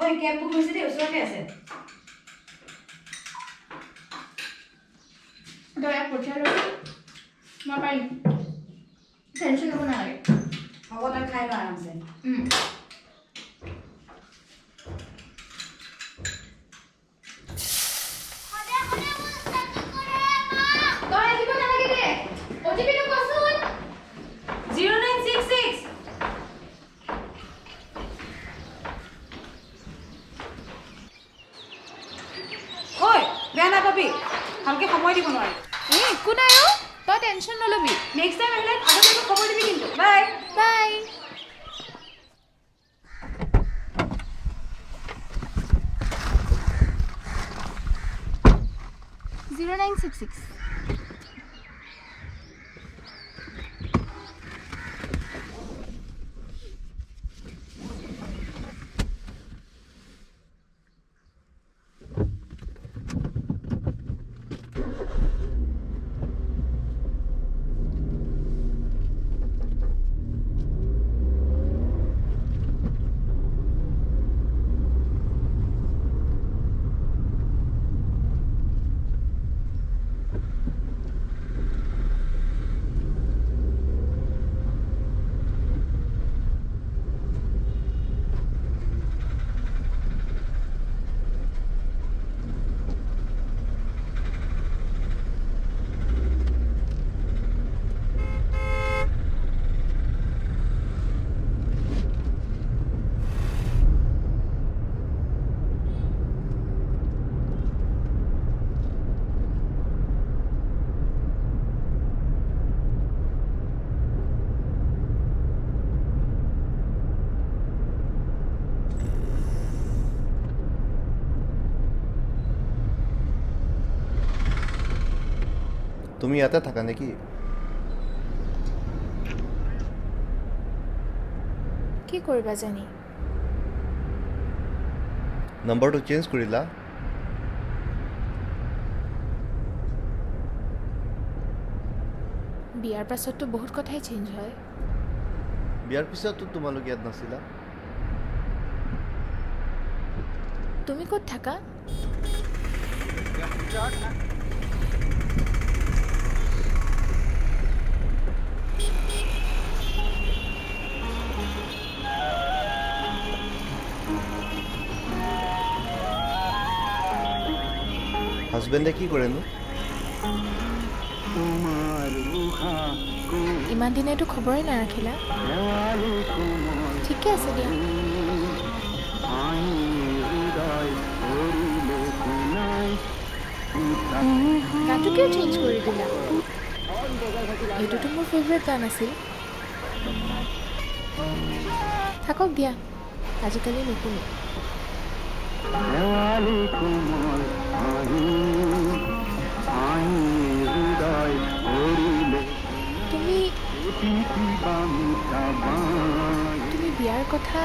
ঐ cab book হৈছে দেই, ওচৰতে আছে। দয়া পঠিয়াই ল'ব, মই পাৰিম, টেনশ্যন ল'ব নালাগে। হ'ব, তই খাই ল আৰামছে। তই আহিব নালাগে দে, অ'টিপিটো কচোন। 0966 ঐ বেয়া নাপাবি, ভালকে সময় দিব নোৱাৰি। একো নাই অ', তই টেনশ্যন নল'বি। নেক্সট টাইম আহিলে আগতে মোক খবৰ দিবি কিন্তু। Bye bye. 0966 তুমি ইয়াতে থাকা নেকি? কি কৰিবা জানি? নম্বৰটো চেঞ্জ কৰিলা? বিয়াৰ পাছততো বহুত কথাই চেঞ্জ হয়। বিয়াৰ পিছতো তোমালোক ইয়াত নাছিলা? তুমি ক'ত থাকা? হাজবেণ্ডে কি কৰেনো? ইমান দিনেতো খবৰেই নাৰাখিলা। ঠিকে আছে দিয়া। গানটো কিয় চেঞ্জ কৰি দিলা? এইটোতো মোৰ ফেভৰেট গান আছিল। থাকক দিয়া, আজিকালি নুশুনো। তুমি বিয়াৰ কথা,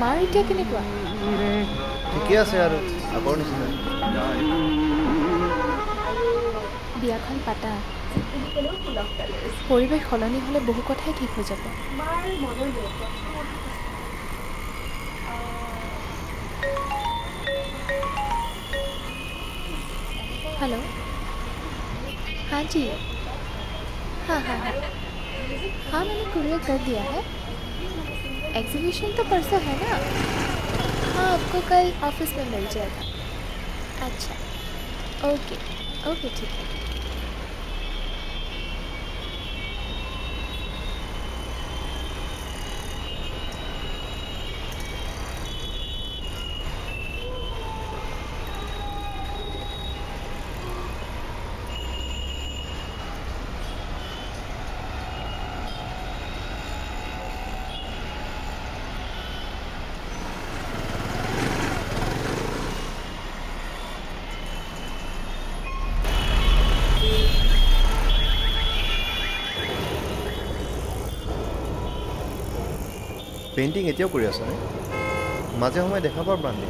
মাৰ এতিয়া কেনেকুৱা? ঠিকে আছে আৰু আগৰ নিচিনা। বিয়াখন পাতা, পৰিৱেশ সলনি হ'লে বহু কথাই ঠিক হৈ যাব। हेलो, हाँ जी, हाँ हाँ हाँ हाँ मैंने कुरियर कर दिया है। एग्जीबिशन तो परसों है ना? हाँ, आपको कल ऑफिस में मिल जाएगा। अच्छा, ओके ओके ठीक है। পেইণ্টিং এতিয়াও কৰি আছানে? মাজে সময়ে দেখা পাওঁ ব্ৰাণ্ডি।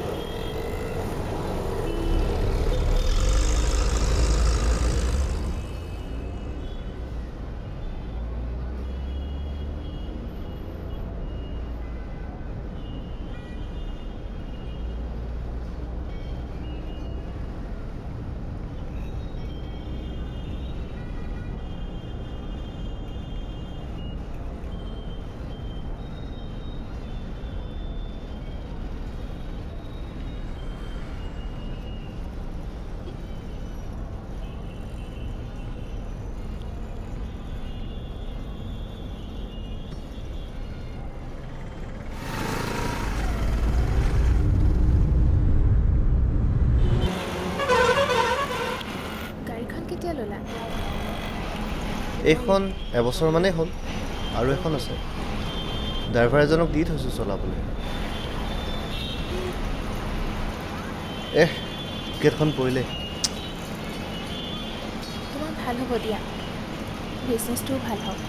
এইখন এবছৰমানেই হ'ল আৰু এখন আছে ড্ৰাইভাৰ এজনক দি থৈছোঁ চলাবলৈ গেটখন পৰিলে তোমাৰ ভাল হ'ব দিয়া বিজনেছটোও ভাল হ'ব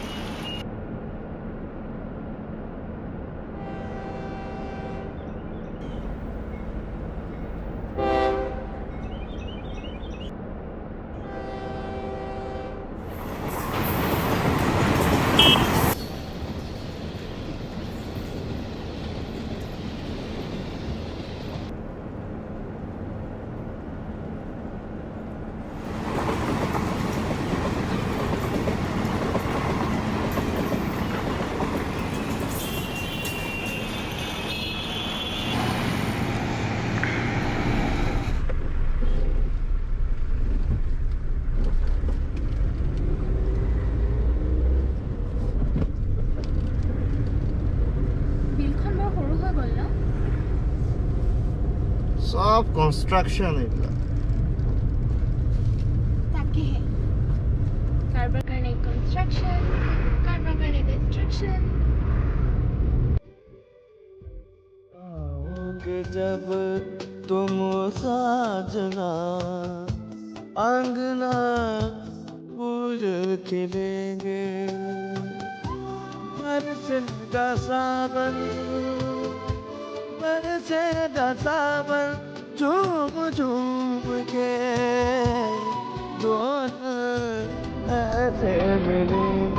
বিলখন বৰ সৰু হৈ গ'ল ন চব কনষ্ট্ৰাকশ্যন এইবিলাক তাকেহে কাৰোবাৰ কাৰণে কনষ্ট্ৰাকশ্যন কাৰোবাৰ কাৰণে ডিষ্ট্ৰাকশ্যন जब तुम साजना अंगना फूल खिलेंगे बरसेगा सावन बरसेगा सावन झूम झूम के दोनों ऐसे मिलेंगे